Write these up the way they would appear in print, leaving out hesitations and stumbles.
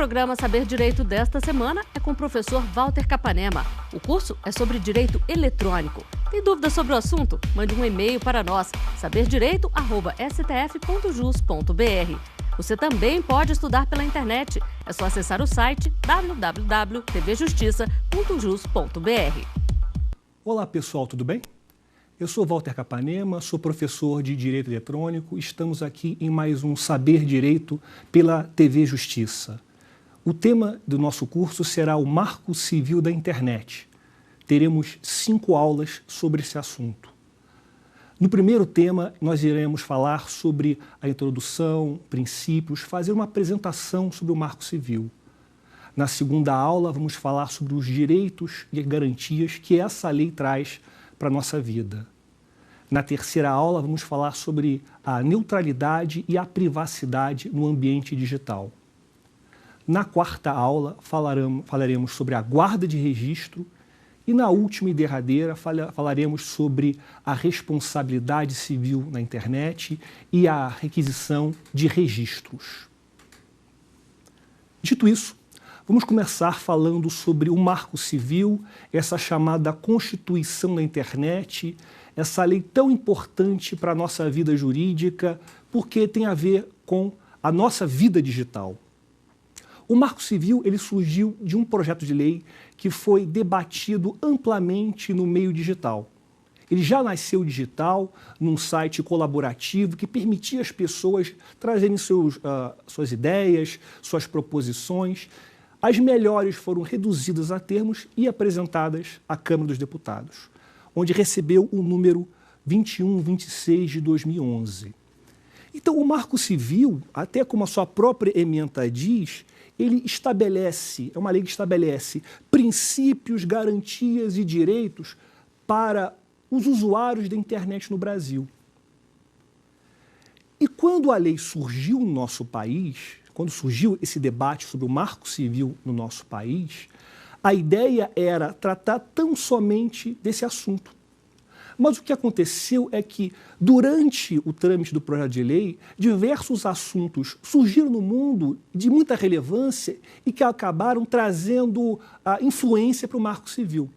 programa Saber Direito desta semana é com o professor Walter Capanema. O curso é sobre direito eletrônico. Tem dúvidas sobre o assunto? Mande um e-mail para nós, saberdireito@stf.jus.br. Você também pode estudar pela internet. É só acessar o site www.tvjustiça.jus.br. Olá pessoal, tudo bem? Eu sou Walter Capanema, sou professor de Direito Eletrônico. Estamos aqui em mais um Saber Direito pela TV Justiça. O tema do nosso curso será o Marco Civil da Internet. Teremos 5 aulas sobre esse assunto. No primeiro tema, nós iremos falar sobre a introdução, princípios, fazer uma apresentação sobre o Marco Civil. Na segunda aula, vamos falar sobre os direitos e garantias que essa lei traz para a nossa vida. Na terceira aula, vamos falar sobre a neutralidade e a privacidade no ambiente digital. Na quarta aula, falaremos sobre a guarda de registro e na última e derradeira, falaremos sobre a responsabilidade civil na internet e a requisição de registros. Dito isso, vamos começar falando sobre o Marco Civil, essa chamada Constituição da Internet, essa lei tão importante para a nossa vida jurídica, porque tem a ver com a nossa vida digital. O Marco Civil ele surgiu de um projeto de lei que foi debatido amplamente no meio digital. Ele já nasceu digital, num site colaborativo que permitia às pessoas trazerem suas ideias, suas proposições. As melhores foram reduzidas a termos e apresentadas à Câmara dos Deputados, onde recebeu o número 2126 de 2011. Então, o Marco Civil, até como a sua própria ementa diz, ele estabelece, é uma lei que estabelece princípios, garantias e direitos para os usuários da internet no Brasil. E quando a lei surgiu no nosso país, quando surgiu esse debate sobre o Marco Civil no nosso país, a ideia era tratar tão somente desse assunto. Mas o que aconteceu é que, durante o trâmite do projeto de lei, diversos assuntos surgiram no mundo de muita relevância e que acabaram trazendo a influência para o Marco Civil. O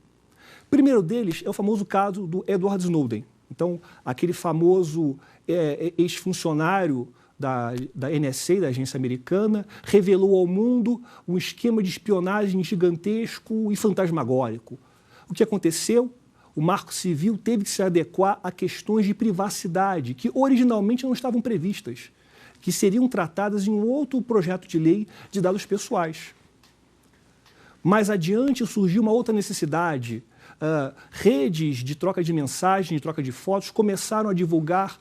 primeiro deles é o famoso caso do Edward Snowden. Então, aquele famoso ex-funcionário da NSA, da agência americana, revelou ao mundo um esquema de espionagem gigantesco e fantasmagórico. O que aconteceu? O Marco Civil teve que se adequar a questões de privacidade que originalmente não estavam previstas, que seriam tratadas em um outro projeto de lei de dados pessoais. Mais adiante surgiu uma outra necessidade. Redes de troca de mensagens, de troca de fotos, começaram a divulgar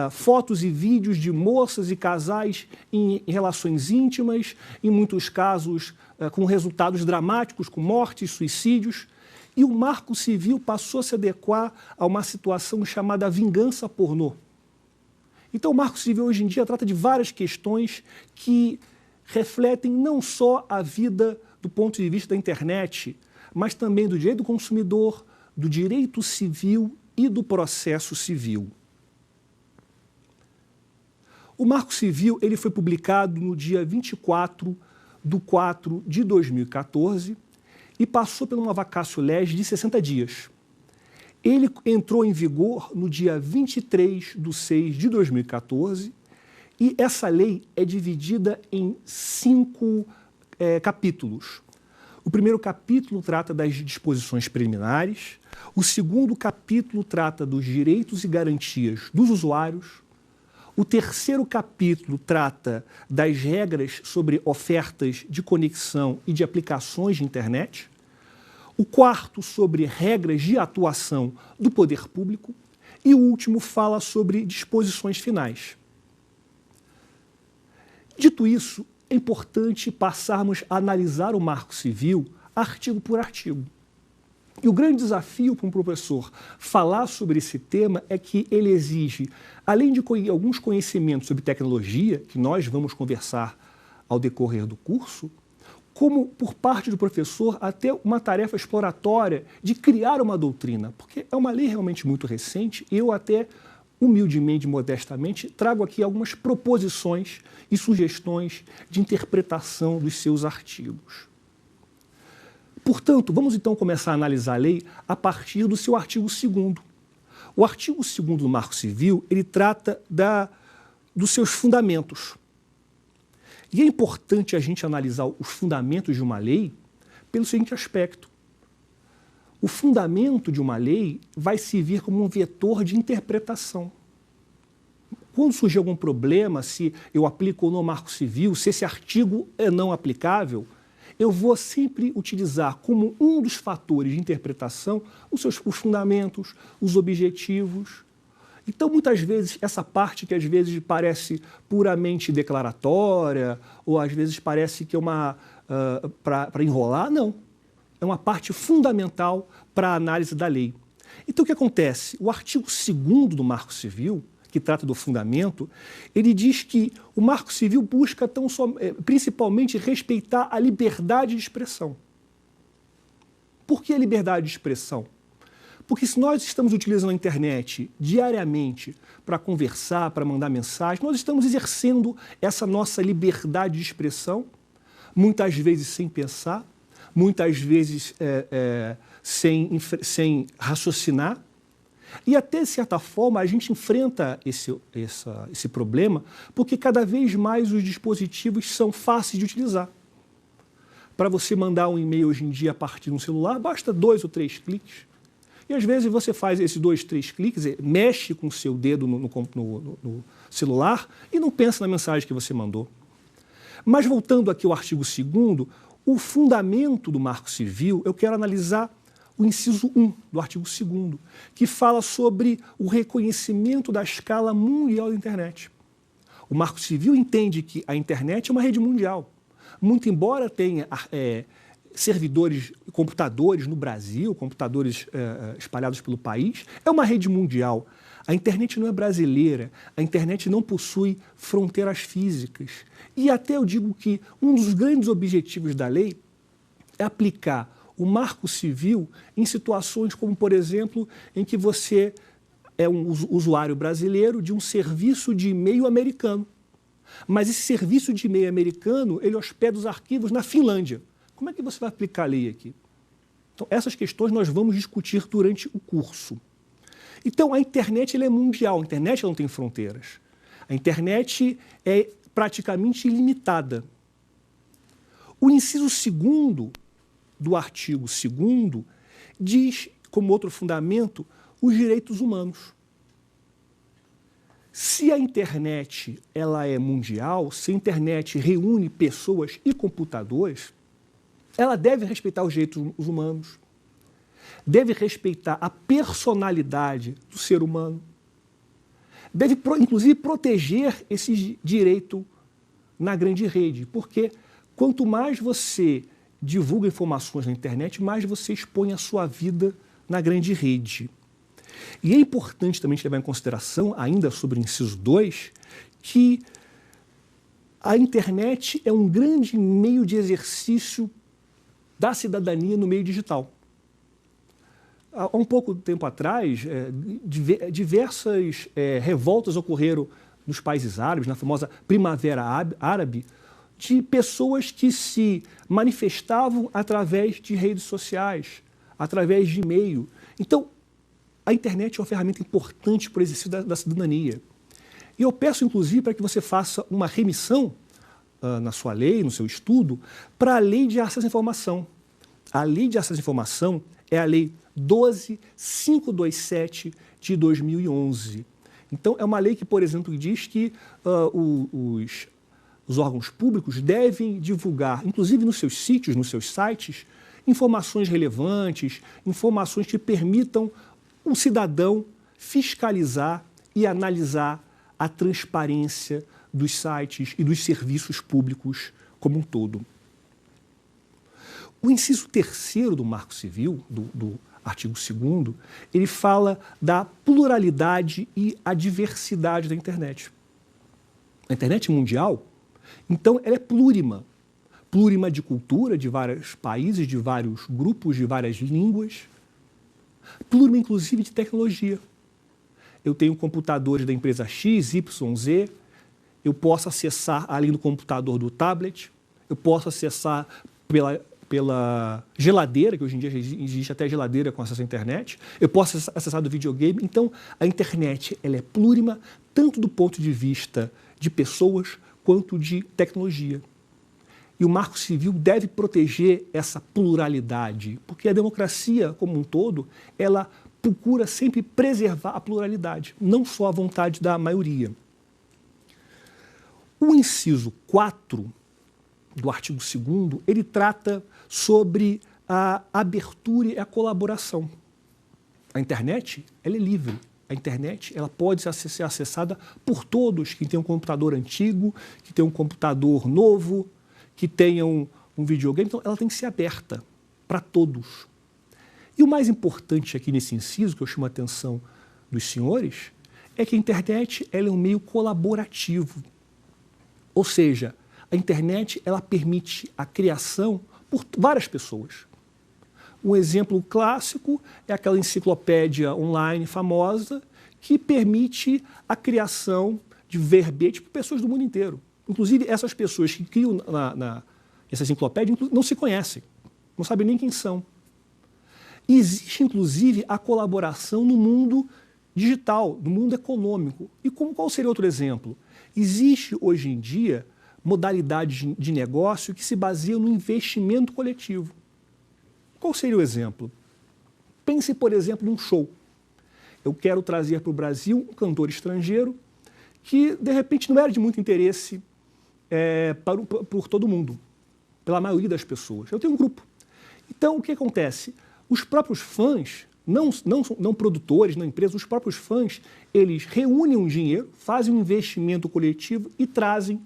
fotos e vídeos de moças e casais em relações íntimas, em muitos casos com resultados dramáticos, com mortes, suicídios. E o Marco Civil passou a se adequar a uma situação chamada vingança pornô. Então, o Marco Civil hoje em dia trata de várias questões que refletem não só a vida do ponto de vista da internet, mas também do direito do consumidor, do direito civil e do processo civil. O Marco Civil ele foi publicado no dia 24/4/2014, e passou por uma vacatio legis de 60 dias. Ele entrou em vigor no dia 23/6/2014 e essa lei é dividida em 5 capítulos. O primeiro capítulo trata das disposições preliminares, o segundo capítulo trata dos direitos e garantias dos usuários, o terceiro capítulo trata das regras sobre ofertas de conexão e de aplicações de internet. O quarto sobre regras de atuação do poder público. E o último fala sobre disposições finais. Dito isso, é importante passarmos a analisar o Marco Civil artigo por artigo. E o grande desafio para um professor falar sobre esse tema é que ele exige, além de alguns conhecimentos sobre tecnologia, que nós vamos conversar ao decorrer do curso, como por parte do professor até uma tarefa exploratória de criar uma doutrina, porque é uma lei realmente muito recente e eu até humildemente, modestamente, trago aqui algumas proposições e sugestões de interpretação dos seus artigos. Portanto, vamos então começar a analisar a lei a partir do seu artigo 2º. O artigo 2º do Marco Civil, ele trata dos seus fundamentos. E é importante a gente analisar os fundamentos de uma lei pelo seguinte aspecto. O fundamento de uma lei vai servir como um vetor de interpretação. Quando surgir algum problema, se eu aplico ou não o Marco Civil, se esse artigo é não aplicável, eu vou sempre utilizar como um dos fatores de interpretação os fundamentos, os objetivos. Então, muitas vezes, essa parte que às vezes parece puramente declaratória, ou às vezes parece que é para enrolar, não. É uma parte fundamental para a análise da lei. Então, o que acontece? O artigo 2º do Marco Civil, que trata do fundamento, ele diz que o Marco Civil busca principalmente respeitar a liberdade de expressão. Por que a liberdade de expressão? Porque se nós estamos utilizando a internet diariamente para conversar, para mandar mensagem, nós estamos exercendo essa nossa liberdade de expressão, muitas vezes sem pensar, muitas vezes sem raciocinar. E até, de certa forma, a gente enfrenta esse problema porque cada vez mais os dispositivos são fáceis de utilizar. Para você mandar um e-mail hoje em dia a partir de um celular, basta 2 ou 3 cliques. E às vezes você faz esses 2, 3 cliques, mexe com o seu dedo no celular e não pensa na mensagem que você mandou. Mas voltando aqui ao artigo 2º, o fundamento do Marco Civil, eu quero analisar o inciso 1 do artigo 2º, que fala sobre o reconhecimento da escala mundial da internet. O Marco Civil entende que a internet é uma rede mundial. Muito embora tenha servidores, computadores no Brasil, computadores espalhados pelo país, é uma rede mundial. A internet não é brasileira, a internet não possui fronteiras físicas. E até eu digo que um dos grandes objetivos da lei é aplicar o Marco Civil em situações como, por exemplo, em que você é um usuário brasileiro de um serviço de e-mail americano. Mas esse serviço de e-mail americano, ele hospeda os arquivos na Finlândia. Como é que você vai aplicar a lei aqui? Então, essas questões nós vamos discutir durante o curso. Então, a internet ela é mundial, a internet ela não tem fronteiras. A internet é praticamente ilimitada. O inciso 2º do artigo 2º diz, como outro fundamento, os direitos humanos. Se a internet ela é mundial, se a internet reúne pessoas e computadores, ela deve respeitar os direitos humanos, deve respeitar a personalidade do ser humano, deve, inclusive, proteger esse direito na grande rede, porque quanto mais você divulga informações na internet, mais você expõe a sua vida na grande rede. E é importante também levar em consideração, ainda sobre o inciso 2, que a internet é um grande meio de exercício da cidadania no meio digital. Há um pouco tempo atrás, diversas revoltas ocorreram nos países árabes, na famosa Primavera Árabe, de pessoas que se manifestavam através de redes sociais, através de e-mail. Então, a internet é uma ferramenta importante para o exercício da cidadania. E eu peço, inclusive, para que você faça uma remissão na sua lei, no seu estudo, para a Lei de Acesso à Informação. A Lei de Acesso à Informação é a Lei 12.527 de 2011. Então, é uma lei que, por exemplo, diz que os órgãos públicos devem divulgar, inclusive nos seus sítios, nos seus sites, informações relevantes, informações que permitam um cidadão fiscalizar e analisar a transparência dos sites e dos serviços públicos como um todo. O inciso 3º do Marco Civil, do artigo 2º, ele fala da pluralidade e a diversidade da internet. A internet mundial, então, ela é plurima. Plurima de cultura, de vários países, de vários grupos, de várias línguas. Plurima, inclusive, de tecnologia. eu tenho computadores da empresa X, Y, Z, eu posso acessar além do computador do tablet, eu posso acessar pela geladeira, que hoje em dia existe até geladeira com acesso à internet, eu posso acessar do videogame. Então, a internet ela é plurima, tanto do ponto de vista de pessoas quanto de tecnologia. E o Marco Civil deve proteger essa pluralidade, porque a democracia, como um todo, ela procura sempre preservar a pluralidade, não só a vontade da maioria. O inciso 4 do artigo 2º, ele trata sobre a abertura e a colaboração. A internet, ela é livre. A internet, ela pode ser acessada por todos, que tem um computador antigo, que tem um computador novo, que tenham um videogame. Então, ela tem que ser aberta para todos. E o mais importante aqui nesse inciso, que eu chamo a atenção dos senhores, é que a internet ela é um meio colaborativo. Ou seja, a internet ela permite a criação por várias pessoas. Um exemplo clássico é aquela enciclopédia online famosa que permite a criação de verbete por pessoas do mundo inteiro. Inclusive, essas pessoas que criam essa enciclopédia não se conhecem, não sabem nem quem são. Existe, inclusive, a colaboração no mundo digital, no mundo econômico. E qual seria outro exemplo? Existe, hoje em dia, modalidades de negócio que se baseiam no investimento coletivo. Qual seria o exemplo? Pense, por exemplo, num show. Eu quero trazer para o Brasil um cantor estrangeiro que, de repente, não era de muito interesse por todo mundo, pela maioria das pessoas. Eu tenho um grupo. Então, o que acontece? Os próprios fãs, não produtores, não empresas, os próprios fãs, eles reúnem um dinheiro, fazem um investimento coletivo e trazem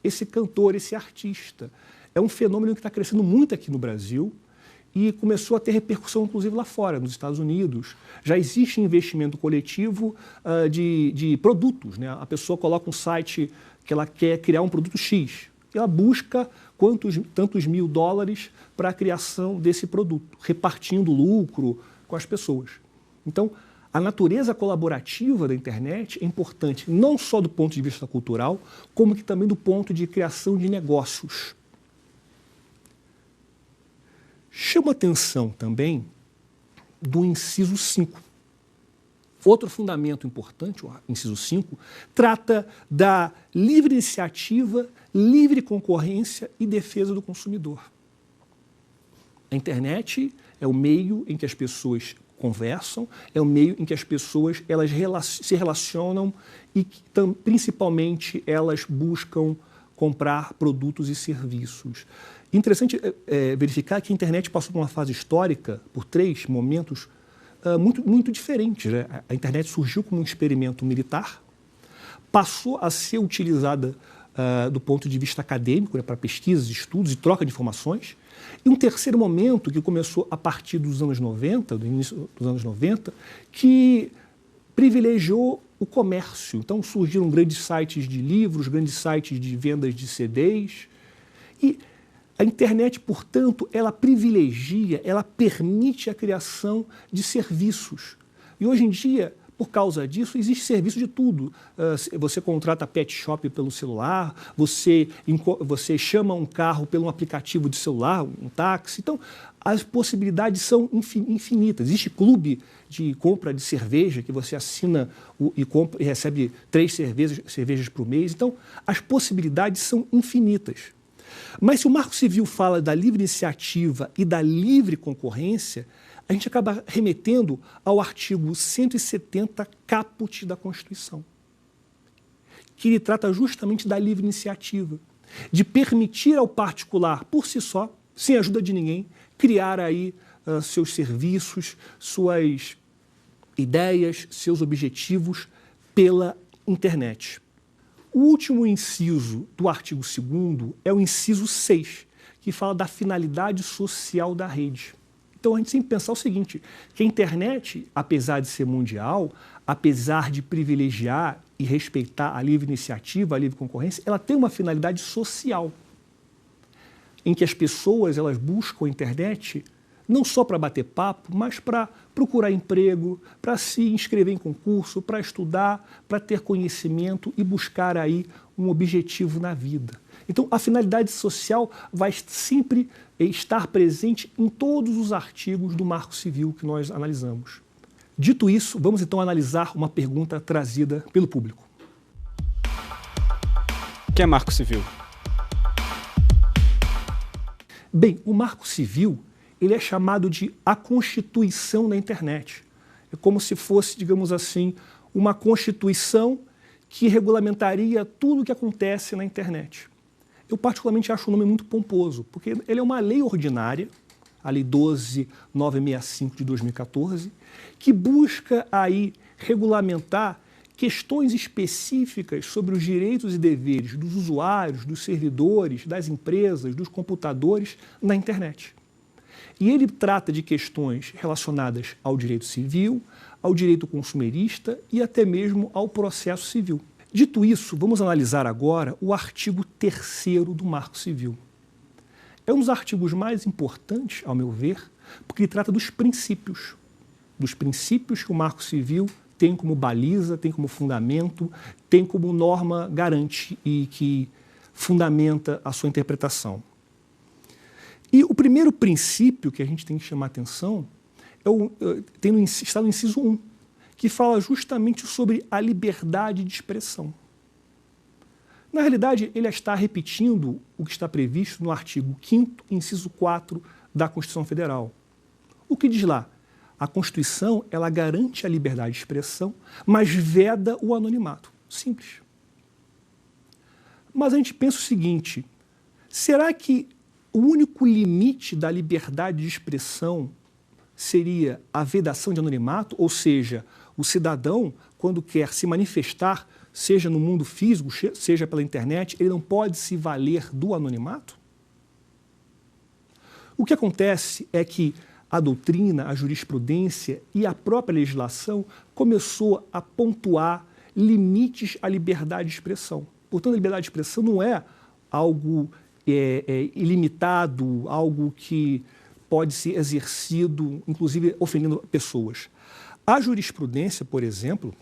esse cantor, esse artista. É um fenômeno que está crescendo muito aqui no Brasil e começou a ter repercussão, inclusive, lá fora, nos Estados Unidos. Já existe investimento coletivo de produtos, né? A pessoa coloca um site que ela quer criar um produto X. Ela busca tantos mil dólares para a criação desse produto, repartindo lucro com as pessoas. Então, a natureza colaborativa da internet é importante, não só do ponto de vista cultural, como que também do ponto de criação de negócios. Chama atenção também do inciso 5. Outro fundamento importante, o inciso 5, trata da livre iniciativa, livre concorrência e defesa do consumidor. A internet é o meio em que as pessoas conversam, é o meio em que as pessoas se relacionam e principalmente elas buscam comprar produtos e serviços. Interessante verificar que a internet passou por uma fase histórica, por 3 momentos muito diferentes, né? A internet surgiu como um experimento militar, passou a ser utilizada do ponto de vista acadêmico, né, para pesquisas, estudos e troca de informações. E um terceiro momento, que começou a partir dos anos 90, do início dos anos 90, que privilegiou o comércio. Então surgiram grandes sites de livros, grandes sites de vendas de CDs. E a internet, portanto, ela privilegia, ela permite a criação de serviços. E hoje em dia, por causa disso, existe serviço de tudo. Você contrata pet shop pelo celular, você chama um carro pelo aplicativo de celular, um táxi. Então, as possibilidades são infinitas. Existe clube de compra de cerveja, que você assina e recebe 3 cervejas por mês. Então, as possibilidades são infinitas. Mas se o Marco Civil fala da livre iniciativa e da livre concorrência, a gente acaba remetendo ao artigo 170 caput da Constituição, que ele trata justamente da livre iniciativa, de permitir ao particular, por si só, sem ajuda de ninguém, criar aí seus serviços, suas ideias, seus objetivos pela internet. O último inciso do artigo 2º é o inciso 6, que fala da finalidade social da rede. Então, a gente tem que pensar o seguinte, que a internet, apesar de ser mundial, apesar de privilegiar e respeitar a livre iniciativa, a livre concorrência, ela tem uma finalidade social, em que as pessoas elas buscam a internet não só para bater papo, mas para procurar emprego, para se inscrever em concurso, para estudar, para ter conhecimento e buscar aí um objetivo na vida. Então, a finalidade social vai sempre estar presente em todos os artigos do Marco Civil que nós analisamos. Dito isso, vamos então analisar uma pergunta trazida pelo público. O que é Marco Civil? Bem, o Marco Civil ele é chamado de a Constituição da Internet. É como se fosse, digamos assim, uma Constituição que regulamentaria tudo o que acontece na internet. Eu particularmente acho o nome muito pomposo, porque ele é uma lei ordinária, a Lei 12.965 de 2014, que busca aí regulamentar questões específicas sobre os direitos e deveres dos usuários, dos servidores, das empresas, dos computadores na internet. E ele trata de questões relacionadas ao direito civil, ao direito consumerista e até mesmo ao processo civil. Dito isso, vamos analisar agora o artigo 3º do Marco Civil. É um dos artigos mais importantes, ao meu ver, porque ele trata dos princípios que o Marco Civil tem como baliza, tem como fundamento, tem como norma garante e que fundamenta a sua interpretação. E o primeiro princípio que a gente tem que chamar atenção está no inciso 1, que fala justamente sobre a liberdade de expressão. Na realidade, ele está repetindo o que está previsto no artigo 5º, inciso 4 da Constituição Federal. O que diz lá? A Constituição ela garante a liberdade de expressão, mas veda o anonimato. Simples. Mas a gente pensa o seguinte, será que o único limite da liberdade de expressão seria a vedação de anonimato? Ou seja, o cidadão, quando quer se manifestar, seja no mundo físico, seja pela internet, ele não pode se valer do anonimato? O que acontece é que a doutrina, a jurisprudência e a própria legislação começou a pontuar limites à liberdade de expressão. Portanto, a liberdade de expressão não é algo ilimitado, algo que pode ser exercido, inclusive ofendendo pessoas. A jurisprudência, por exemplo,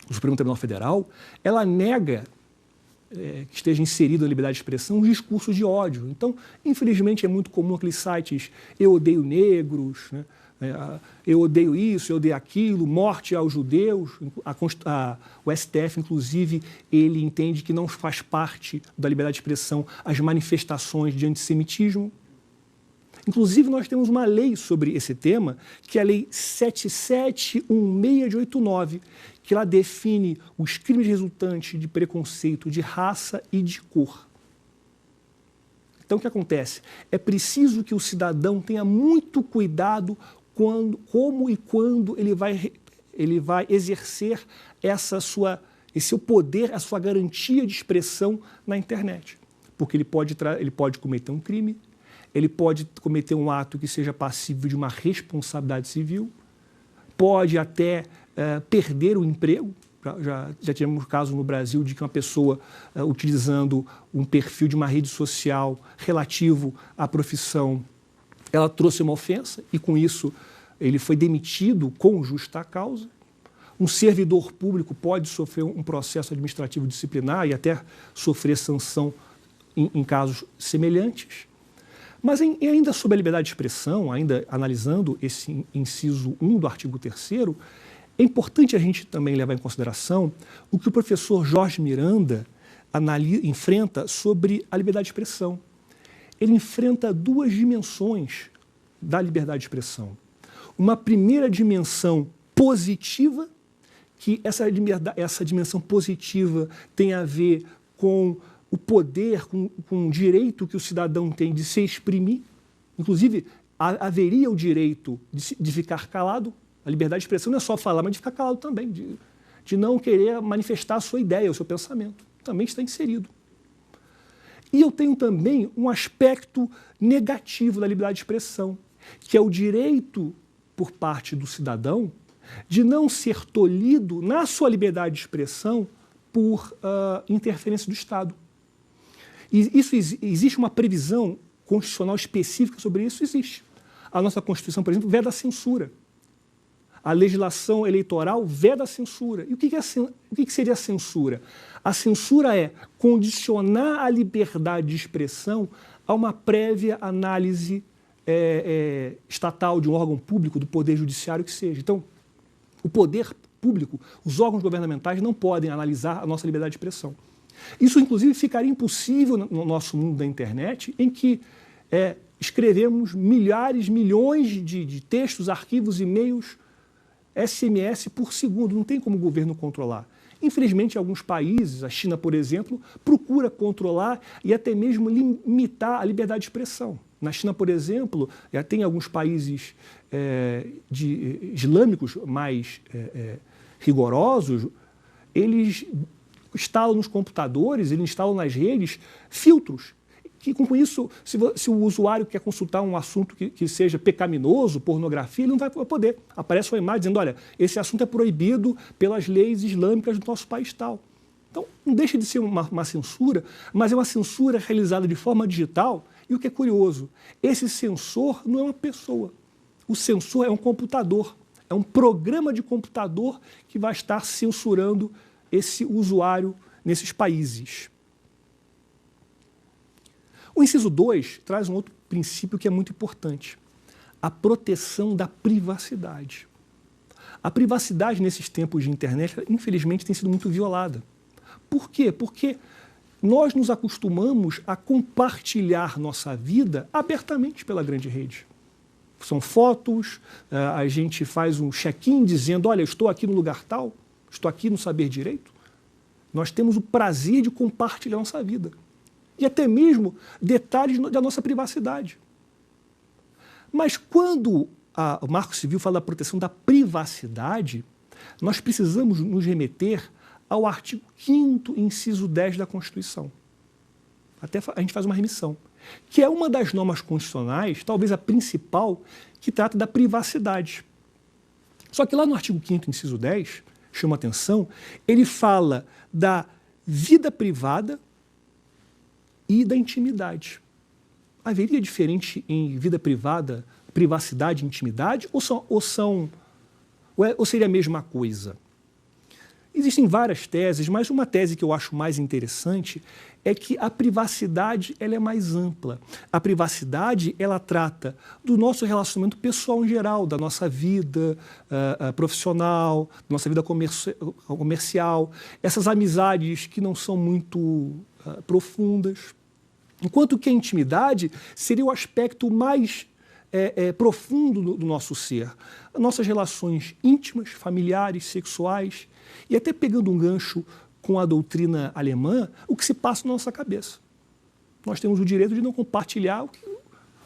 o Supremo Tribunal Federal, ela nega que esteja inserido na liberdade de expressão os discursos de ódio. Então, infelizmente, é muito comum aqueles sites eu odeio negros, né? Eu odeio isso, eu odeio aquilo, morte aos judeus. O STF, inclusive, ele entende que não faz parte da liberdade de expressão as manifestações de antissemitismo. Inclusive, nós temos uma lei sobre esse tema, que é a Lei 7716 de 89, que ela define os crimes resultantes de preconceito de raça e de cor. Então, o que acontece? É preciso que o cidadão tenha muito cuidado como e quando ele vai exercer esse seu poder, a sua garantia de expressão na internet. Porque ele pode cometer um crime, ele pode cometer um ato que seja passível de uma responsabilidade civil, pode até perder o emprego. Já tivemos caso no Brasil de que uma pessoa, utilizando um perfil de uma rede social relativo à profissão, ela trouxe uma ofensa e, com isso, ele foi demitido com justa causa. Um servidor público pode sofrer um processo administrativo disciplinar e até sofrer sanção em casos semelhantes. Mas ainda sobre a liberdade de expressão, ainda analisando esse inciso 1 do artigo 3º, é importante a gente também levar em consideração o que o professor Jorge Miranda enfrenta sobre a liberdade de expressão. Ele enfrenta duas dimensões da liberdade de expressão. Uma primeira dimensão positiva, que essa dimensão positiva tem a ver com o poder, com o direito que o cidadão tem de se exprimir. Inclusive, haveria o direito de ficar calado. A liberdade de expressão não é só falar, mas de ficar calado também, de não querer manifestar a sua ideia, o seu pensamento. Também está inserido. E eu tenho também um aspecto negativo da liberdade de expressão, que é o direito, por parte do cidadão, de não ser tolhido na sua liberdade de expressão por interferência do Estado. E existe uma previsão constitucional específica sobre isso? Existe. A nossa Constituição, por exemplo, veda a censura. A legislação eleitoral veda a censura. E o que seria a censura? A censura é condicionar a liberdade de expressão a uma prévia análise estatal de um órgão público, do poder judiciário que seja. Então, o poder público, os órgãos governamentais não podem analisar a nossa liberdade de expressão. Isso, inclusive, ficaria impossível no nosso mundo da internet, em que escrevemos milhares, milhões de textos, arquivos, e-mails, SMS por segundo. Não tem como o governo controlar. Infelizmente, em alguns países, a China, por exemplo, procura controlar e até mesmo limitar a liberdade de expressão. Na China, por exemplo, já tem alguns países islâmicos mais rigorosos, eles instalam nos computadores, eles instalam nas redes filtros, que com isso, se o usuário quer consultar um assunto que seja pecaminoso, pornografia, ele não vai poder. Aparece uma imagem dizendo, olha, esse assunto é proibido pelas leis islâmicas do nosso país tal. Então, não deixa de ser uma censura, mas é uma censura realizada de forma digital. E o que é curioso, esse censor não é uma pessoa. O censor é um computador, é um programa de computador que vai estar censurando esse usuário nesses países. O inciso 2 traz um outro princípio que é muito importante, a proteção da privacidade. A privacidade nesses tempos de internet, infelizmente, tem sido muito violada. Por quê? Porque nós nos acostumamos a compartilhar nossa vida abertamente pela grande rede. São fotos, a gente faz um check-in dizendo, olha, eu estou aqui no lugar tal, estou aqui no Saber Direito. Nós temos o prazer de compartilhar nossa vida. E até mesmo detalhes da nossa privacidade. Mas quando o Marco Civil fala da proteção da privacidade, nós precisamos nos remeter ao artigo 5º, inciso 10 da Constituição. Até a gente faz uma remissão, que é uma das normas constitucionais, talvez a principal, que trata da privacidade. Só que lá no artigo 5º, inciso 10, chama atenção, ele fala da vida privada e da intimidade. Haveria diferente em vida privada, privacidade e intimidade, ou seria a mesma coisa? Existem várias teses, mas uma tese que eu acho mais interessante é que a privacidade ela é mais ampla. A privacidade ela trata do nosso relacionamento pessoal em geral, da nossa vida profissional, da nossa vida comercial, essas amizades que não são muito profundas. Enquanto que a intimidade seria o aspecto mais profundo do nosso ser. Nossas relações íntimas, familiares, sexuais, e até pegando um gancho com a doutrina alemã, o que se passa na nossa cabeça. Nós temos o direito de não compartilhar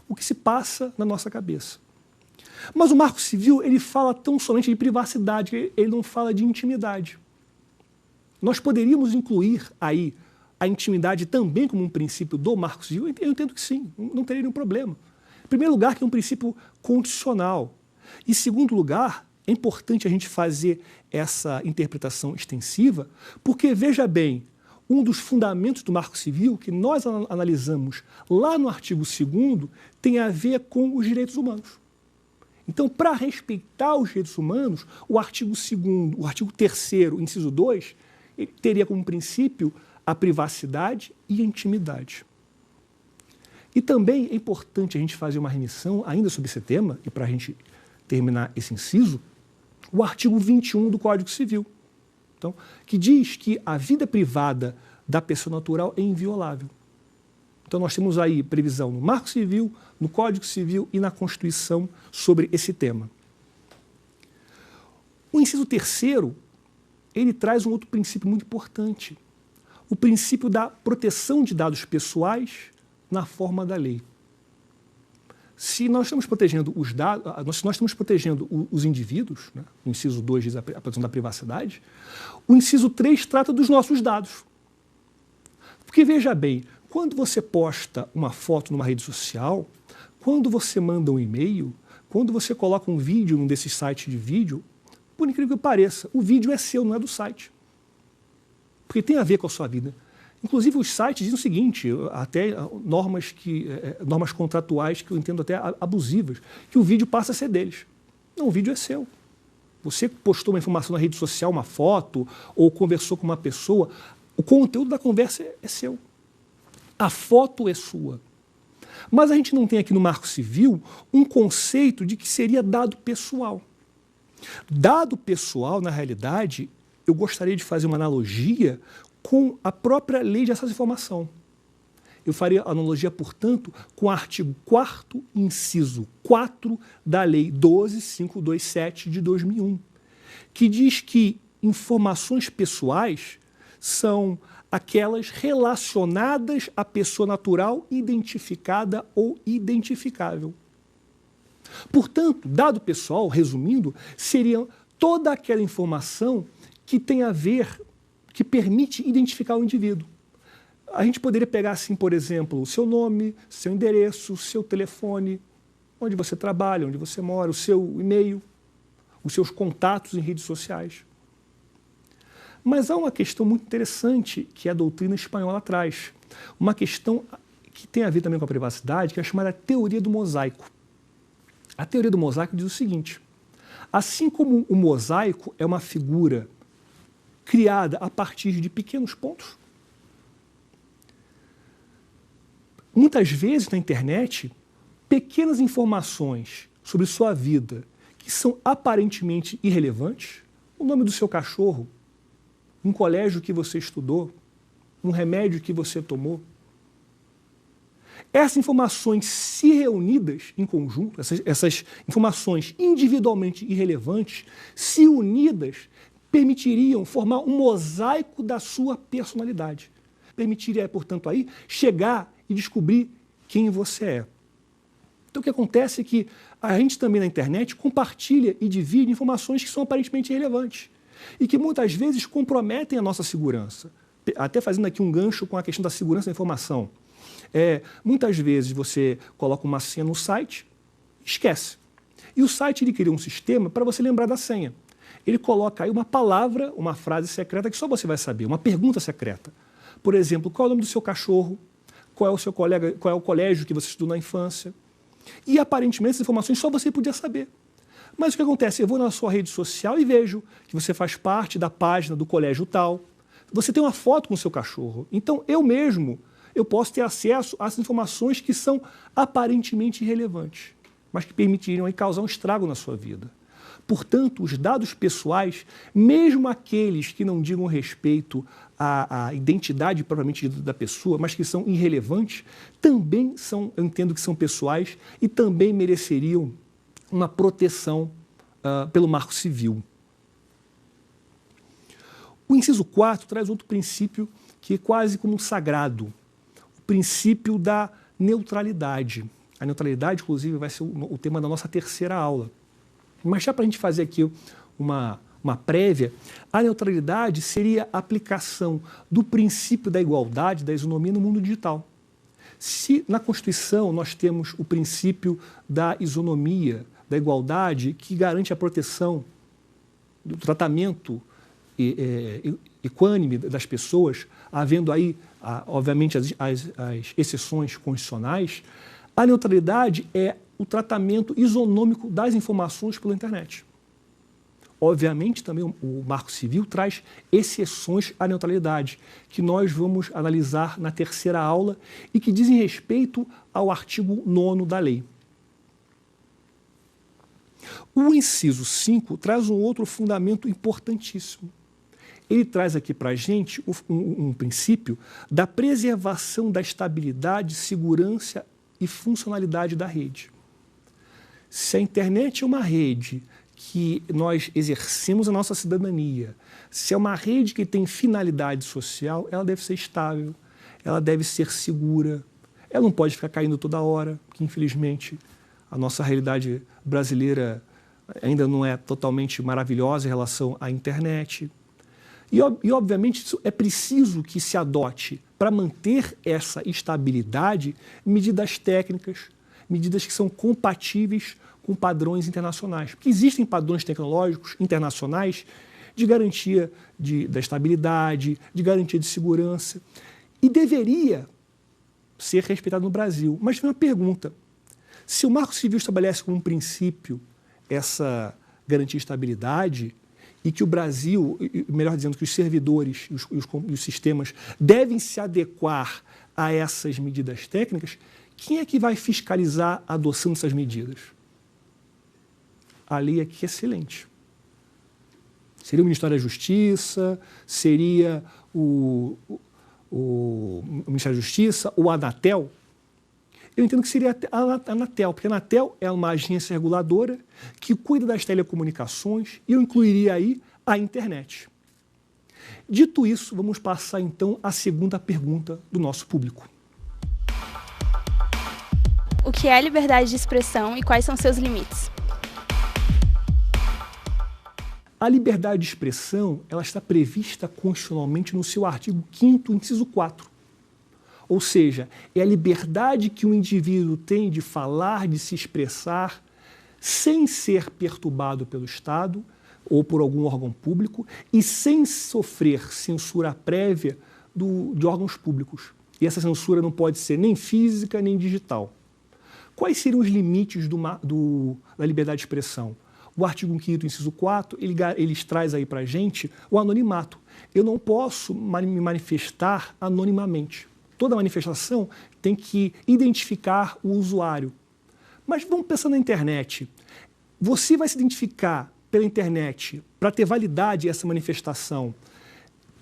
o que se passa na nossa cabeça. Mas o Marco Civil, ele fala tão somente de privacidade, ele não fala de intimidade. Nós poderíamos incluir aí a intimidade também como um princípio do Marco Civil? Eu entendo que sim, não teria nenhum problema. Em primeiro lugar, que é um princípio constitucional. Em segundo lugar, é importante a gente fazer essa interpretação extensiva, porque, veja bem, um dos fundamentos do Marco Civil, que nós analisamos lá no artigo 2º, tem a ver com os direitos humanos. Então, para respeitar os direitos humanos, o artigo 2º, o artigo 3º, inciso 2, teria como princípio a privacidade e a intimidade. E também é importante a gente fazer uma remissão, ainda sobre esse tema, e para a gente terminar esse inciso, o artigo 21 do Código Civil, então, que diz que a vida privada da pessoa natural é inviolável. Então, nós temos aí previsão no Marco Civil, no Código Civil e na Constituição sobre esse tema. O inciso 3º, ele traz um outro princípio muito importante, o princípio da proteção de dados pessoais na forma da lei. Se nós estamos protegendo os dados, se nós estamos protegendo os indivíduos, né? O inciso 2 diz a proteção da privacidade, o inciso 3 trata dos nossos dados. Porque, veja bem, quando você posta uma foto numa rede social, quando você manda um e-mail, quando você coloca um vídeo num desses sites de vídeo, por incrível que pareça, o vídeo é seu, não é do site. Porque tem a ver com a sua vida. Inclusive, os sites dizem o seguinte, até normas contratuais que eu entendo até abusivas, que o vídeo passa a ser deles. Não, o vídeo é seu. Você postou uma informação na rede social, uma foto, ou conversou com uma pessoa, o conteúdo da conversa é seu. A foto é sua. Mas a gente não tem aqui no Marco Civil um conceito de que seria dado pessoal. Dado pessoal, na realidade, eu gostaria de fazer uma analogia com a própria lei de acesso à informação. Eu faria analogia, portanto, com o artigo 4º, inciso 4 da Lei 12.527 de 2001, que diz que informações pessoais são aquelas relacionadas à pessoa natural identificada ou identificável. Portanto, dado pessoal, resumindo, seria toda aquela informação que tem a ver, que permite identificar o indivíduo. A gente poderia pegar, assim, por exemplo, o seu nome, seu endereço, seu telefone, onde você trabalha, onde você mora, o seu e-mail, os seus contatos em redes sociais. Mas há uma questão muito interessante que a doutrina espanhola traz. Uma questão que tem a ver também com a privacidade, que é a chamada teoria do mosaico. A teoria do mosaico diz o seguinte: assim como o mosaico é uma figura criada a partir de pequenos pontos, muitas vezes na internet, pequenas informações sobre sua vida que são aparentemente irrelevantes, o nome do seu cachorro, um colégio que você estudou, um remédio que você tomou. Essas informações, se reunidas em conjunto, essas informações individualmente irrelevantes, se unidas, permitiriam formar um mosaico da sua personalidade. Permitiria, portanto, aí chegar e descobrir quem você é. Então, o que acontece é que a gente também na internet compartilha e divide informações que são aparentemente irrelevantes e que muitas vezes comprometem a nossa segurança. Até fazendo aqui um gancho com a questão da segurança da informação. Muitas vezes você coloca uma senha no site, esquece. E o site ele cria um sistema para você lembrar da senha. Ele coloca aí uma palavra, uma frase secreta que só você vai saber, uma pergunta secreta. Por exemplo, qual é o nome do seu cachorro? Qual é o seu colega, qual é o colégio que você estudou na infância? E aparentemente essas informações só você podia saber. Mas o que acontece? Eu vou na sua rede social e vejo que você faz parte da página do colégio tal. Você tem uma foto com o seu cachorro. Então, eu posso ter acesso a essas informações que são aparentemente irrelevantes, mas que permitiriam aí causar um estrago na sua vida. Portanto, os dados pessoais, mesmo aqueles que não digam respeito à identidade propriamente dita da pessoa, mas que são irrelevantes, também são, eu entendo que são pessoais e também mereceriam uma proteção pelo Marco Civil. O inciso 4 traz outro princípio que é quase como um sagrado, o princípio da neutralidade. A neutralidade, inclusive, vai ser o tema da nossa terceira aula. Mas já para a gente fazer aqui uma prévia, a neutralidade seria a aplicação do princípio da igualdade, da isonomia no mundo digital. Se na Constituição nós temos o princípio da isonomia, da igualdade, que garante a proteção do tratamento equânime das pessoas, havendo aí, obviamente, as exceções constitucionais, a neutralidade é o tratamento isonômico das informações pela internet. Obviamente, também o Marco Civil traz exceções à neutralidade, que nós vamos analisar na terceira aula e que dizem respeito ao artigo 9º da lei. O inciso 5 traz um outro fundamento importantíssimo. Ele traz aqui para a gente um princípio da preservação da estabilidade, segurança e funcionalidade da rede. Se a internet é uma rede que nós exercemos a nossa cidadania, se é uma rede que tem finalidade social, ela deve ser estável, ela deve ser segura, ela não pode ficar caindo toda hora, porque infelizmente a nossa realidade brasileira ainda não é totalmente maravilhosa em relação à internet. E obviamente, isso é preciso que se adote, para manter essa estabilidade, medidas técnicas, medidas que são compatíveis com padrões internacionais. Porque existem padrões tecnológicos internacionais de garantia da estabilidade, de garantia de segurança. e deveria ser respeitado no Brasil. Mas vem uma pergunta. Se o Marco Civil estabelece como um princípio essa garantia de estabilidade e que o Brasil, melhor dizendo, que os servidores e os sistemas devem se adequar a essas medidas técnicas, quem é que vai fiscalizar a adoção dessas medidas? A lei aqui é excelente. Seria o Ministério da Justiça, seria o Ministério da Justiça, ou a Anatel? Eu entendo que seria a Anatel, porque a Anatel é uma agência reguladora que cuida das telecomunicações e eu incluiria aí a internet. Dito isso, vamos passar então à segunda pergunta do nosso público. O que é liberdade de expressão e quais são seus limites? A liberdade de expressão ela está prevista constitucionalmente no seu artigo 5º, inciso 4. Ou seja, é a liberdade que o indivíduo tem de falar, de se expressar, sem ser perturbado pelo Estado ou por algum órgão público e sem sofrer censura prévia de órgãos públicos. E essa censura não pode ser nem física nem digital. Quais seriam os limites da liberdade de expressão? O artigo 5º, inciso 4, ele traz aí para a gente o anonimato. Eu não posso me manifestar anonimamente. Toda manifestação tem que identificar o usuário. Mas vamos pensar na internet. Você vai se identificar pela internet para ter validade essa manifestação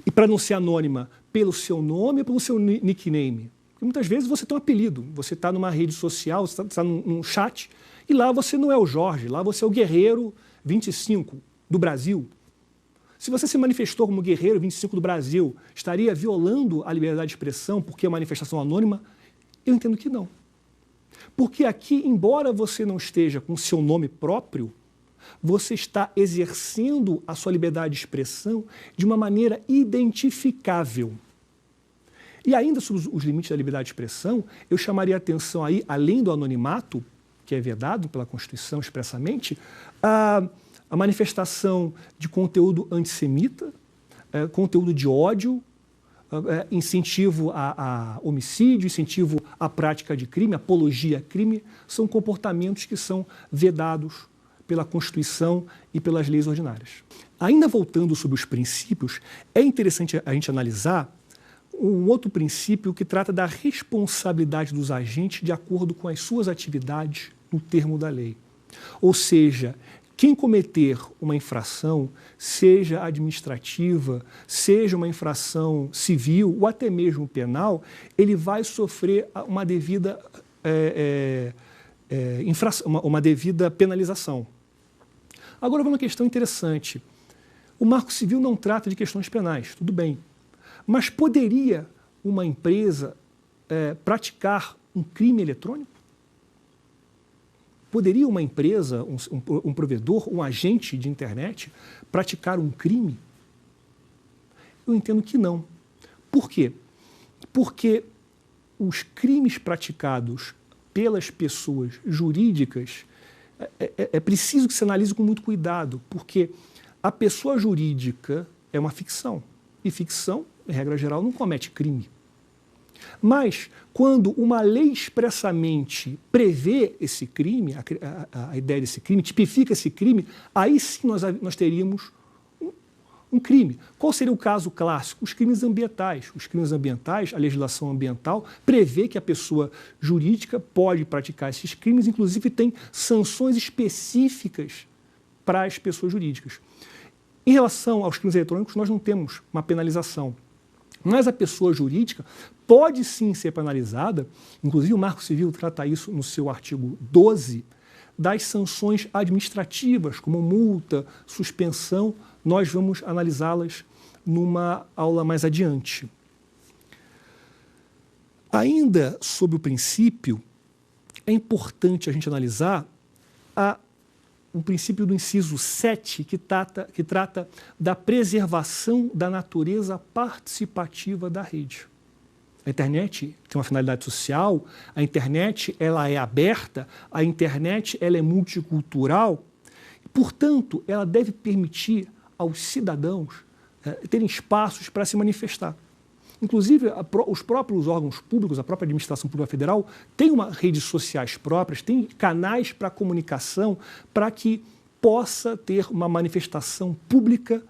e para não ser anônima pelo seu nome ou pelo seu nickname. Porque muitas vezes você tem um apelido, você está numa rede social, você está num chat, e lá você não é o Jorge, lá você é o Guerreiro 25 do Brasil. Se você se manifestou como Guerreiro 25 do Brasil, estaria violando a liberdade de expressão porque é uma manifestação anônima? Eu entendo que não. Porque aqui, embora você não esteja com seu nome próprio, você está exercendo a sua liberdade de expressão de uma maneira identificável. E ainda sobre os limites da liberdade de expressão, eu chamaria a atenção aí, além do anonimato, que é vedado pela Constituição expressamente, a manifestação de conteúdo antissemita, conteúdo de ódio, incentivo a homicídio, incentivo à prática de crime, apologia a crime, são comportamentos que são vedados pela Constituição e pelas leis ordinárias. Ainda voltando sobre os princípios, é interessante a gente analisar um outro princípio que trata da responsabilidade dos agentes de acordo com as suas atividades no termo da lei. Ou seja, quem cometer uma infração, seja administrativa, seja uma infração civil ou até mesmo penal, ele vai sofrer uma devida, uma devida penalização. Agora, uma questão interessante. O Marco Civil não trata de questões penais, tudo bem. Mas poderia uma empresa praticar um crime eletrônico? Poderia uma empresa, um provedor, um agente de internet praticar um crime? Eu entendo que não. Por quê? Porque os crimes praticados pelas pessoas jurídicas é preciso que se analise com muito cuidado, porque a pessoa jurídica é uma ficção, e ficção, em regra geral, não comete crime. Mas, quando uma lei expressamente prevê esse crime, a ideia desse crime, tipifica esse crime, aí sim nós teríamos um crime. Qual seria o caso clássico? Os crimes ambientais. Os crimes ambientais, a legislação ambiental prevê que a pessoa jurídica pode praticar esses crimes, inclusive tem sanções específicas para as pessoas jurídicas. Em relação aos crimes eletrônicos, nós não temos uma penalização. Mas a pessoa jurídica pode sim ser penalizada, inclusive o Marco Civil trata isso no seu artigo 12, das sanções administrativas, como multa, suspensão. Nós vamos analisá-las numa aula mais adiante. Ainda sobre o princípio, é importante a gente analisar um princípio do inciso 7, que trata da preservação da natureza participativa da rede. A internet tem uma finalidade social, a internet ela é aberta, a internet ela é multicultural, portanto, ela deve permitir aos cidadãos terem espaços para se manifestar. Inclusive, os próprios órgãos públicos, a própria administração pública federal, tem redes sociais próprias, tem canais para comunicação para que possa ter uma manifestação pública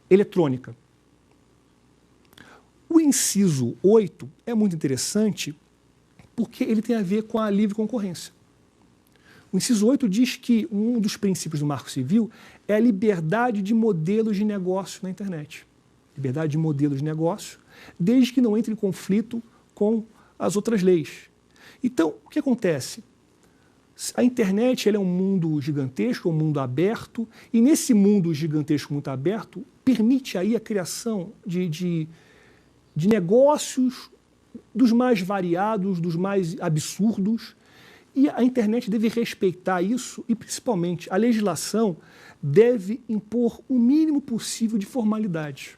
eletrônica. O inciso 8 é muito interessante porque ele tem a ver com a livre concorrência. O inciso 8 diz que um dos princípios do Marco Civil é a liberdade de modelos de negócio na internet. Liberdade de modelos de negócio, desde que não entre em conflito com as outras leis. Então, o que acontece? A internet é um mundo gigantesco, um mundo aberto, e nesse mundo gigantesco, muito aberto, permite aí a criação de negócios dos mais variados, dos mais absurdos, e a internet deve respeitar isso e, principalmente, a legislação deve impor o mínimo possível de formalidades.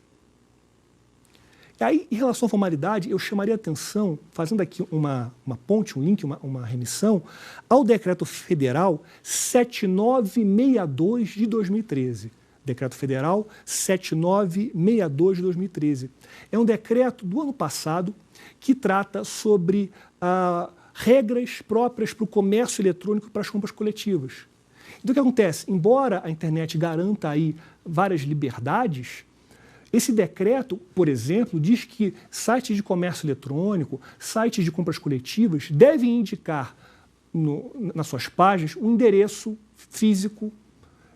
E aí, em relação à formalidade, eu chamaria a atenção, fazendo aqui uma ponte, um link, uma remissão, ao Decreto Federal 7962 de 2013. Decreto Federal 7962 de 2013. É um decreto do ano passado que trata sobre regras próprias para o comércio eletrônico e para as compras coletivas. Então, o que acontece? Embora a internet garanta aí várias liberdades, esse decreto, por exemplo, diz que sites de comércio eletrônico, sites de compras coletivas, devem indicar nas suas páginas um endereço físico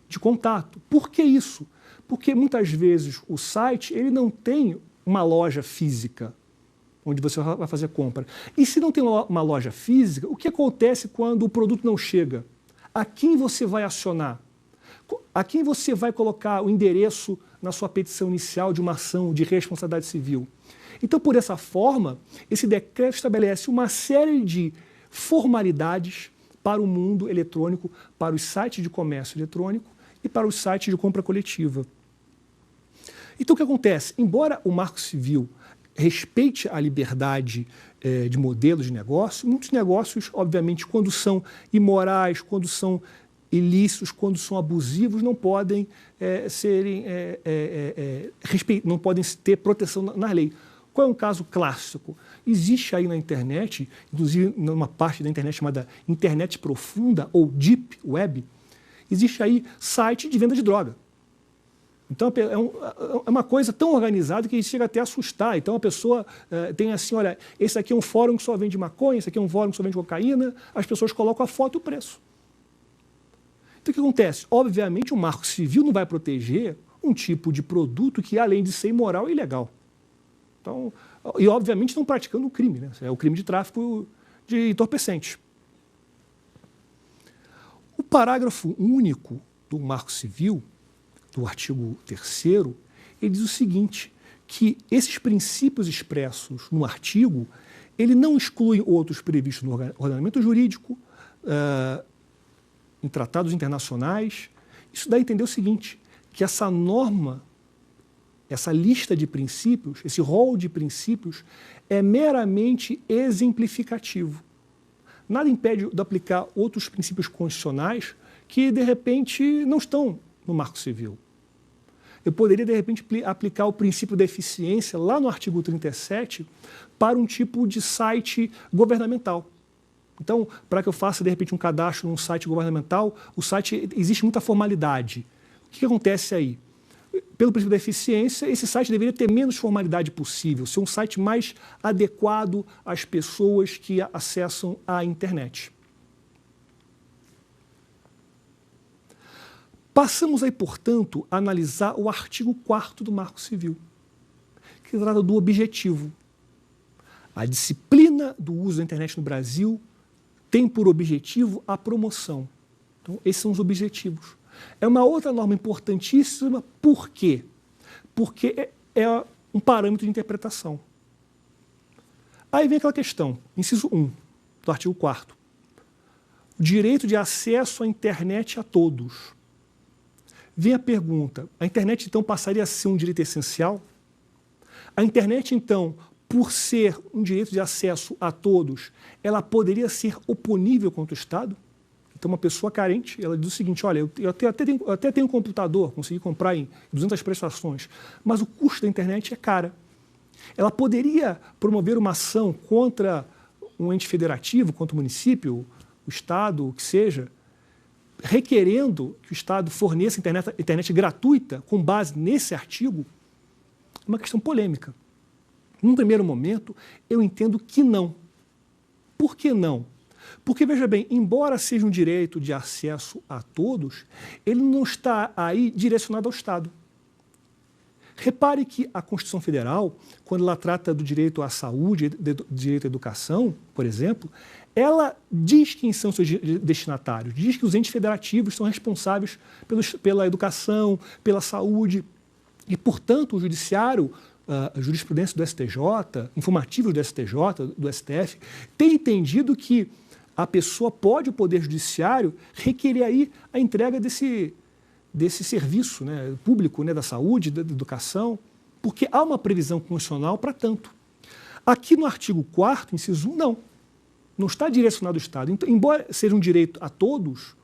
de contato. Por que isso? Porque muitas vezes o site ele não tem uma loja física onde você vai fazer compra. E se não tem uma loja física, o que acontece quando o produto não chega? A quem você vai acionar? A quem você vai colocar o endereço na sua petição inicial de uma ação de responsabilidade civil? Então, por essa forma, esse decreto estabelece uma série de formalidades para o mundo eletrônico, para os sites de comércio eletrônico e para os sites de compra coletiva. Então, o que acontece? Embora o Marco Civil respeite a liberdade de modelos de negócio, muitos negócios, obviamente, quando são imorais, quando são ilícitos, quando são abusivos, não podem não podem ter proteção na lei. Qual é um caso clássico? Existe aí na internet, inclusive numa parte da internet chamada internet profunda ou deep web, existe aí site de venda de droga. Então, é uma coisa tão organizada que chega até a assustar. Então, a pessoa tem assim, olha, esse aqui é um fórum que só vende maconha, esse aqui é um fórum que só vende cocaína, as pessoas colocam a foto e o preço. Então, o que acontece? Obviamente, o Marco Civil não vai proteger um tipo de produto que, além de ser imoral, é ilegal. Então, e, obviamente, estão praticando um crime, né? É o crime de tráfico de entorpecentes. O parágrafo único do Marco Civil, do artigo 3º, ele diz o seguinte, que esses princípios expressos no artigo, ele não exclui outros previstos no ordenamento jurídico, em tratados internacionais. Isso dá a entender o seguinte, que essa norma, essa lista de princípios, esse rol de princípios, é meramente exemplificativo. Nada impede de aplicar outros princípios constitucionais que, de repente, não estão no Marco Civil. Eu poderia, de repente, aplicar o princípio da eficiência lá no artigo 37 para um tipo de site governamental. Então, para que eu faça, de repente, um cadastro num site governamental, o site existe muita formalidade. O que acontece aí? Pelo princípio da eficiência, esse site deveria ter menos formalidade possível, ser um site mais adequado às pessoas que acessam a internet. Passamos aí, portanto, a analisar o artigo 4º do Marco Civil, que trata do objetivo. A disciplina do uso da internet no Brasil tem por objetivo a promoção. Então, esses são os objetivos. É uma outra norma importantíssima, por quê? Porque é um parâmetro de interpretação. Aí vem aquela questão, inciso 1 do artigo 4º. O direito de acesso à internet a todos. Vem a pergunta, a internet então passaria a ser um direito essencial? A internet então, por ser um direito de acesso a todos, ela poderia ser oponível contra o Estado? Então uma pessoa carente, ela diz o seguinte, olha, eu até tenho um computador, consegui comprar em 200 prestações, mas o custo da internet é caro. Ela poderia promover uma ação contra um ente federativo, contra o município, o Estado, o que seja, requerendo que o Estado forneça internet gratuita com base nesse artigo? É uma questão polêmica. Num primeiro momento, eu entendo que não. Por que não? Porque, veja bem, embora seja um direito de acesso a todos, ele não está aí direcionado ao Estado. Repare que a Constituição Federal, quando ela trata do direito à saúde, do direito à educação, por exemplo, ela diz quem são seus destinatários, diz que os entes federativos são responsáveis pela educação, pela saúde, e, portanto, o judiciário, a jurisprudência do STJ, informativos do STJ, do STF, tem entendido que a pessoa pode, o Poder Judiciário, requerer aí a entrega desse serviço, né, público, né, da saúde, da educação, porque há uma previsão constitucional para tanto. Aqui no artigo 4º, inciso 1, não está direcionado ao Estado. Então, embora seja um direito a todos,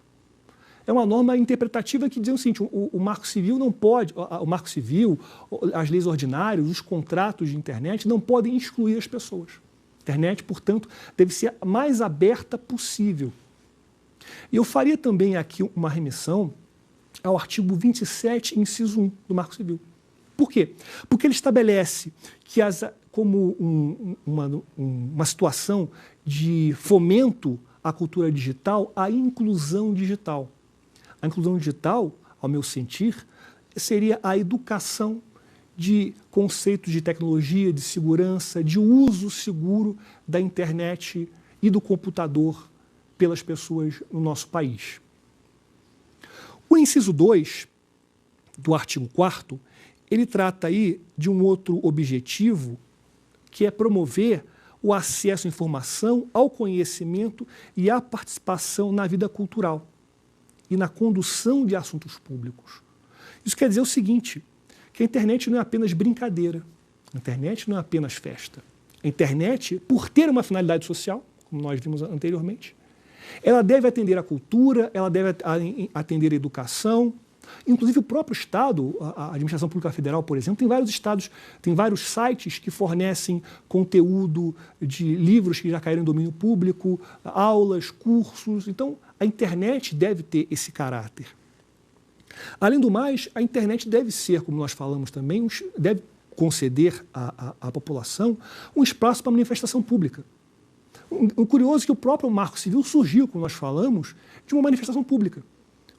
é uma norma interpretativa que diz o seguinte: o Marco Civil não pode, o Marco Civil, as leis ordinárias, os contratos de internet não podem excluir as pessoas. A internet, portanto, deve ser a mais aberta possível. E eu faria também aqui uma remissão ao artigo 27, inciso 1 do Marco Civil. Por quê? Porque ele estabelece que, como uma situação de fomento à cultura digital, a inclusão digital. A inclusão digital, ao meu sentir, seria a educação de conceitos de tecnologia, de segurança, de uso seguro da internet e do computador pelas pessoas no nosso país. O inciso 2 do artigo 4º, ele trata aí de um outro objetivo, que é promover o acesso à informação, ao conhecimento e à participação na vida cultural e na condução de assuntos públicos. Isso quer dizer o seguinte, que a internet não é apenas brincadeira, a internet não é apenas festa. A internet, por ter uma finalidade social, como nós vimos anteriormente, ela deve atender à cultura, ela deve atender à educação. Inclusive o próprio Estado, a Administração Pública Federal, por exemplo, tem vários estados, tem vários sites que fornecem conteúdo de livros que já caíram em domínio público, aulas, cursos. Então, a internet deve ter esse caráter. Além do mais, a internet deve ser, como nós falamos também, deve conceder à população um espaço para manifestação pública. O curioso é que o próprio Marco Civil surgiu, como nós falamos, de uma manifestação pública.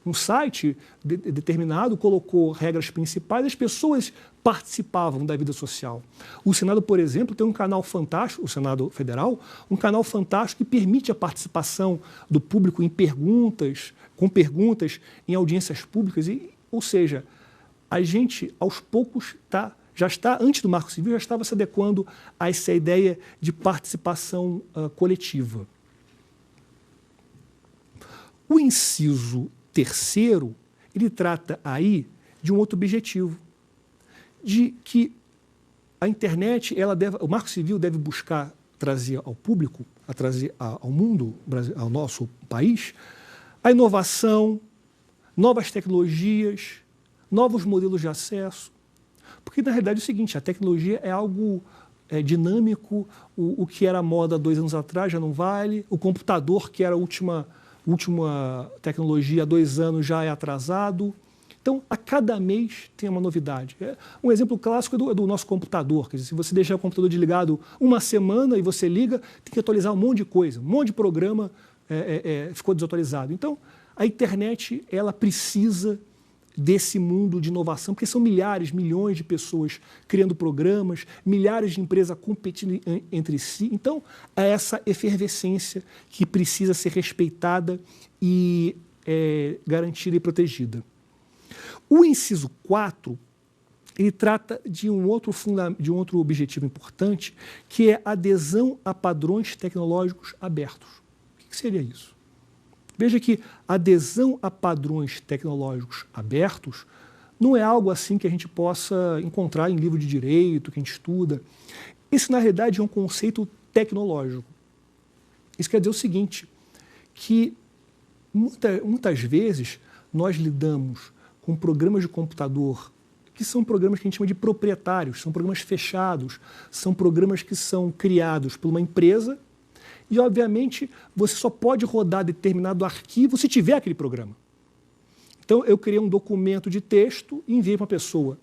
Um site determinado colocou regras principais, as pessoas participavam da vida social. O Senado, por exemplo, tem um canal fantástico, o Senado Federal, um canal fantástico que permite a participação do público em com perguntas, em audiências públicas. Ou seja, a gente, aos poucos, já está, antes do Marco Civil, já estava se adequando a essa ideia de participação coletiva. O inciso 3º, ele trata aí de um outro objetivo, de que a internet, o Marco Civil deve buscar trazer ao público, trazer ao mundo, ao nosso país, a inovação, novas tecnologias, novos modelos de acesso. Porque, na realidade, é o seguinte, a tecnologia é algo dinâmico, o que era moda 2 anos atrás já não vale, o computador, que era a última tecnologia há 2 anos, já é atrasado. Então, a cada mês tem uma novidade. Um exemplo clássico é do nosso computador. Quer dizer, se você deixar o computador desligado uma semana e você liga, tem que atualizar um monte de coisa, um monte de programa ficou desatualizado. Então, a internet, ela precisa desse mundo de inovação, porque são milhares, milhões de pessoas criando programas, milhares de empresas competindo entre si. Então, é essa efervescência que precisa ser respeitada e garantida e protegida. O inciso 4, ele trata de um outro objetivo importante, que é a adesão a padrões tecnológicos abertos. O que seria isso? Veja que adesão a padrões tecnológicos abertos não é algo assim que a gente possa encontrar em livro de direito, que a gente estuda. Isso, na realidade, é um conceito tecnológico. Isso quer dizer o seguinte, que muitas vezes nós lidamos com programas de computador que são programas que a gente chama de proprietários, são programas fechados, são programas que são criados por uma empresa e, obviamente, você só pode rodar determinado arquivo se tiver aquele programa. Então, eu criei um documento de texto e enviei para uma pessoa.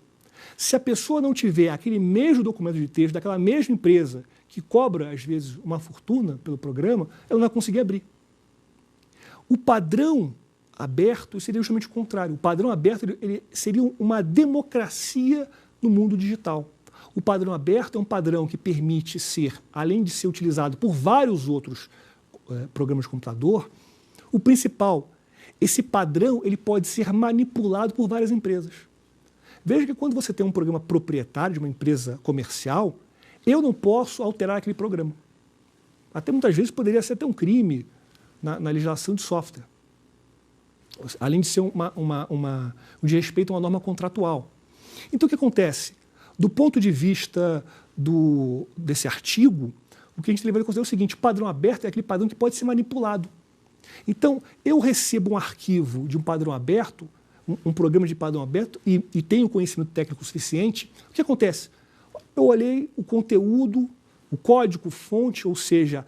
Se a pessoa não tiver aquele mesmo documento de texto daquela mesma empresa que cobra, às vezes, uma fortuna pelo programa, ela não vai conseguir abrir. O padrão aberto seria justamente o contrário. O padrão aberto ele seria uma democracia no mundo digital. O padrão aberto é um padrão que permite ser, além de ser utilizado por vários outros programas de computador, o principal, esse padrão ele pode ser manipulado por várias empresas. Veja que quando você tem um programa proprietário de uma empresa comercial, eu não posso alterar aquele programa. Até muitas vezes poderia ser até um crime na legislação de software, além de ser um desrespeito a uma norma contratual. Então, o que acontece? Do ponto de vista desse artigo, o que a gente leva em consideração é o seguinte: o padrão aberto é aquele padrão que pode ser manipulado. Então, eu recebo um arquivo de um padrão aberto, um programa de padrão aberto, e tenho conhecimento técnico suficiente. O que acontece? Eu olhei o conteúdo, o código-fonte, ou seja,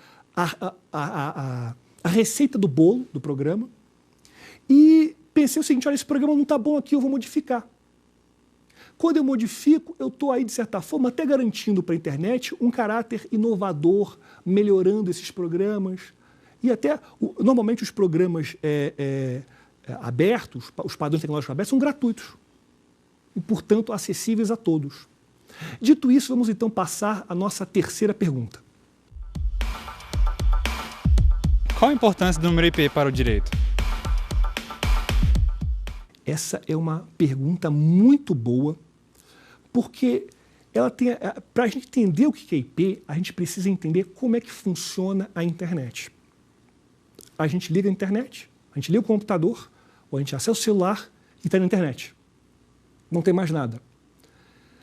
a receita do bolo do programa, e pensei o seguinte: olha, esse programa não está bom aqui, eu vou modificar. Quando eu modifico, eu estou aí, de certa forma, até garantindo para a internet um caráter inovador, melhorando esses programas. E até, normalmente, os programas abertos, os padrões tecnológicos abertos, são gratuitos e, portanto, acessíveis a todos. Dito isso, vamos então passar à nossa terceira pergunta. Qual a importância do número IP para o direito? Essa é uma pergunta muito boa, porque para a gente entender o que é IP, a gente precisa entender como é que funciona a internet. A gente liga a internet, a gente liga o computador, ou a gente acessa o celular e está na internet. Não tem mais nada.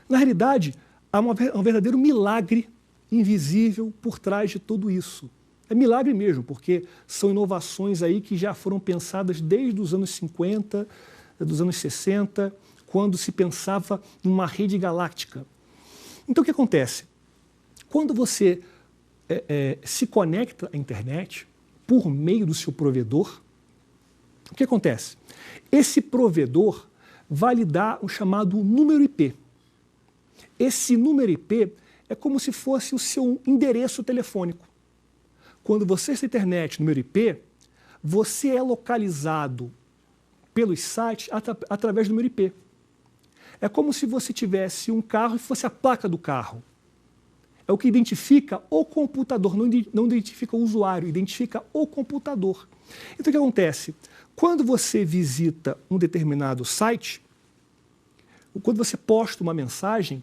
Na realidade, há um verdadeiro milagre invisível por trás de tudo isso. É milagre mesmo, porque são inovações aí que já foram pensadas desde os anos 50, dos anos 60, quando se pensava numa rede galáctica. Então, o que acontece? Quando você se conecta à internet por meio do seu provedor, o que acontece? Esse provedor vai lhe dar o chamado número IP. Esse número IP é como se fosse o seu endereço telefônico. Quando você está na internet, número IP, você é localizado pelos sites através do número IP. É como se você tivesse um carro e fosse a placa do carro. É o que identifica o computador, não identifica o usuário, identifica o computador. Então, o que acontece? Quando você visita um determinado site, quando você posta uma mensagem,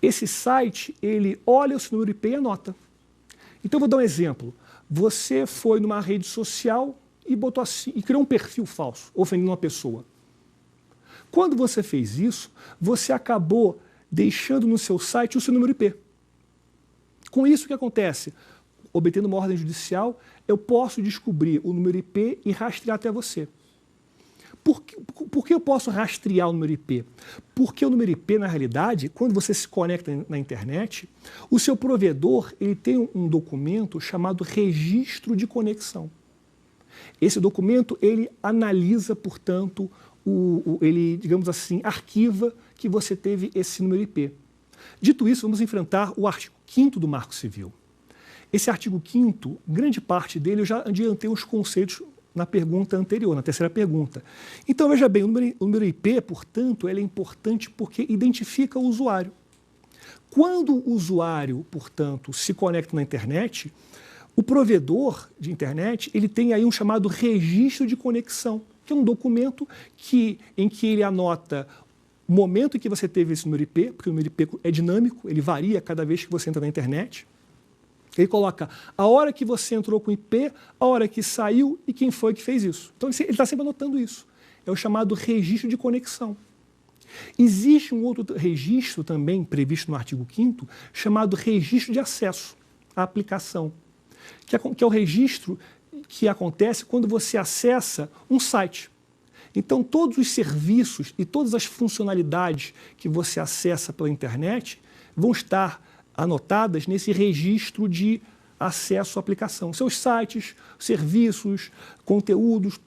esse site, ele olha o seu número IP e anota. Então, eu vou dar um exemplo. Você foi numa rede social e botou assim, e criou um perfil falso, ofendendo uma pessoa. Quando você fez isso, você acabou deixando no seu site o seu número IP. Com isso, o que acontece? Obtendo uma ordem judicial, eu posso descobrir o número IP e rastrear até você. Por que eu posso rastrear o número IP? Porque o número IP, na realidade, quando você se conecta na internet, o seu provedor ele tem um documento chamado registro de conexão. Esse documento ele analisa, portanto, ele, digamos assim, arquiva que você teve esse número IP. Dito isso, vamos enfrentar o artigo 5º do Marco Civil. Esse artigo 5º, grande parte dele, eu já adiantei os conceitos na pergunta anterior, na terceira pergunta. Então, veja bem, o número IP, portanto, ele é importante porque identifica o usuário. Quando o usuário, portanto, se conecta na internet, o provedor de internet ele tem aí um chamado registro de conexão, que é um documento em que ele anota o momento em que você teve esse número IP, porque o número IP é dinâmico, ele varia cada vez que você entra na internet. Ele coloca a hora que você entrou com IP, a hora que saiu e quem foi que fez isso. Então, ele está sempre anotando isso. É o chamado registro de conexão. Existe um outro registro também previsto no artigo 5º, chamado registro de acesso à aplicação, que é o registro que acontece quando você acessa um site. Então, todos os serviços e todas as funcionalidades que você acessa pela internet vão estar anotadas nesse registro de acesso à aplicação. Seus sites, serviços, conteúdos.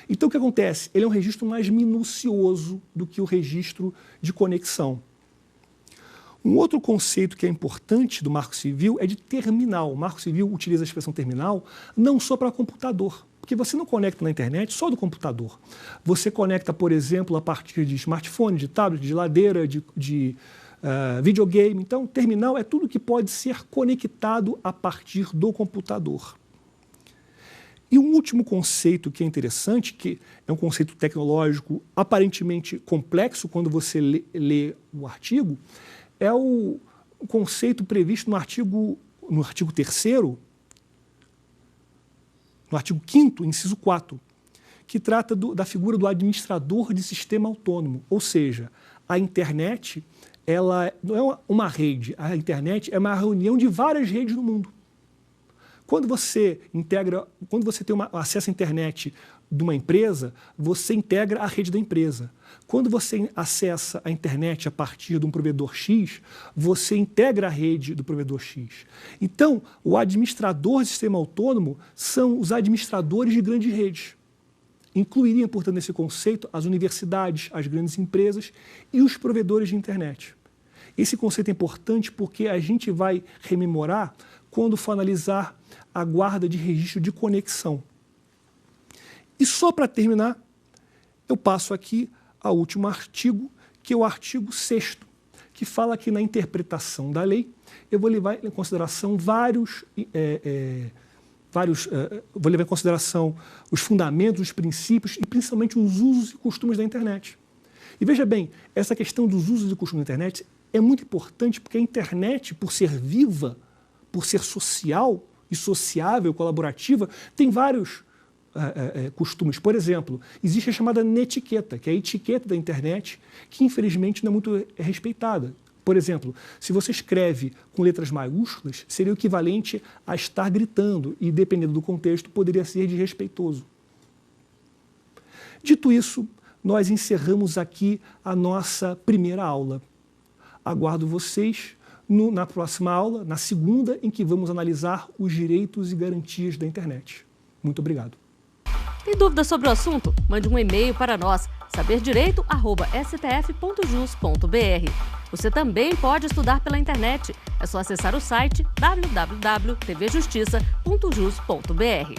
Então, o que acontece? Ele é um registro mais minucioso do que o registro de conexão. Um outro conceito que é importante do Marco Civil é de terminal. O Marco Civil utiliza a expressão terminal não só para computador, porque você não conecta na internet só do computador. Você conecta, por exemplo, a partir de smartphone, de tablet, de geladeira, de videogame. Então, terminal é tudo que pode ser conectado a partir do computador. E um último conceito que é interessante, que é um conceito tecnológico aparentemente complexo quando você lê o artigo, é o conceito previsto no artigo 3º, no artigo 5º, inciso 4, que trata da figura do administrador de sistema autônomo. Ou seja, a internet ela não é uma rede, a internet é uma reunião de várias redes no mundo. Quando você tem acesso à internet de uma empresa, você integra a rede da empresa. Quando você acessa a internet a partir de um provedor X, você integra a rede do provedor X. Então, o administrador de sistema autônomo são os administradores de grandes redes. Incluiriam, portanto, nesse conceito as universidades, as grandes empresas e os provedores de internet. Esse conceito é importante porque a gente vai rememorar quando for analisar a guarda de registro de conexão. E só para terminar, eu passo aqui ao último artigo, que é o artigo 6º, que fala que na interpretação da lei eu vou levar em consideração vou levar em consideração os fundamentos, os princípios e principalmente os usos e costumes da internet. E veja bem, essa questão dos usos e costumes da internet é muito importante porque a internet, por ser viva, por ser social e sociável, colaborativa, tem vários costumes. Por exemplo, existe a chamada netiqueta, que é a etiqueta da internet, que infelizmente não é muito respeitada. Por exemplo, se você escreve com letras maiúsculas, seria o equivalente a estar gritando e, dependendo do contexto, poderia ser desrespeitoso. Dito isso, nós encerramos aqui a nossa primeira aula. Aguardo vocês na próxima aula, na segunda, em que vamos analisar os direitos e garantias da internet. Muito obrigado. Tem dúvida sobre o assunto? Mande um e-mail para nós, saberdireito@stf.jus.br. Você também pode estudar pela internet. É só acessar o site www.tvjustiça.jus.br.